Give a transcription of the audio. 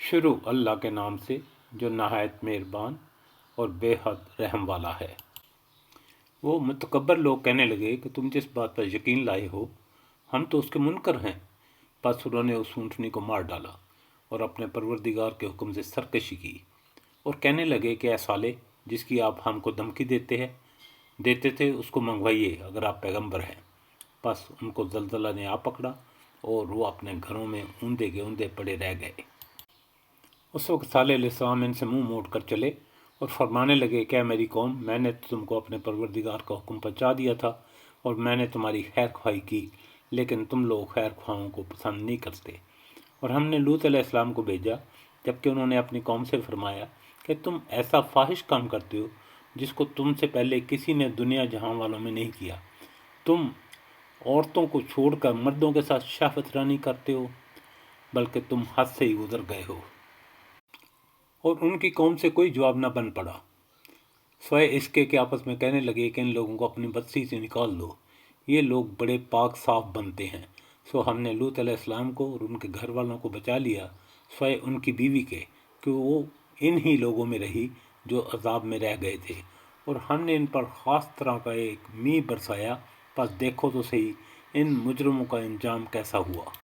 شروع اللہ کے نام سے جو نہایت مہربان اور بے حد رحم والا ہے۔ وہ متکبر لوگ کہنے لگے کہ تم جس بات پر یقین لائے ہو ہم تو اس کے منکر ہیں۔ پس انہوں نے اس اونٹنی کو مار ڈالا اور اپنے پروردگار کے حکم سے سرکشی کی اور کہنے لگے کہ اے صالح، جس کی آپ ہم کو دھمکی دیتے تھے اس کو منگوائیے اگر آپ پیغمبر ہیں۔ پس ان کو زلزلہ نے آ پکڑا اور وہ اپنے گھروں میں اوندے کے اوندے پڑے رہ گئے۔ اس وقت صالح علیہ السلام ان سے منہ موڑ کر چلے اور فرمانے لگے کہ اے میری قوم، میں نے تم کو اپنے پروردگار کا حکم پہنچا دیا تھا اور میں نے تمہاری خیر خواہی کی، لیکن تم لوگ خیر خواہوں کو پسند نہیں کرتے۔ اور ہم نے لوط علیہ السلام کو بھیجا، جبکہ انہوں نے اپنی قوم سے فرمایا کہ تم ایسا فاحش کام کرتے ہو جس کو تم سے پہلے کسی نے دنیا جہاں والوں میں نہیں کیا۔ تم عورتوں کو چھوڑ کر مردوں کے ساتھ شہوت رانی کرتے ہو، بلکہ تم حد سے ہی گزر گئے ہو۔ اور ان کی قوم سے کوئی جواب نہ بن پڑا، سوائے اس کے کہ آپس میں کہنے لگے کہ ان لوگوں کو اپنی بستی سے نکال دو، یہ لوگ بڑے پاک صاف بنتے ہیں۔ سو ہم نے لوط علیہ السلام کو اور ان کے گھر والوں کو بچا لیا، سوائے ان کی بیوی کے کہ وہ انہی لوگوں میں رہی جو عذاب میں رہ گئے تھے، اور ہم نے ان پر خاص طرح کا ایک میںہ برسایا۔ پس دیکھو تو صحیح ان مجرموں کا انجام کیسا ہوا۔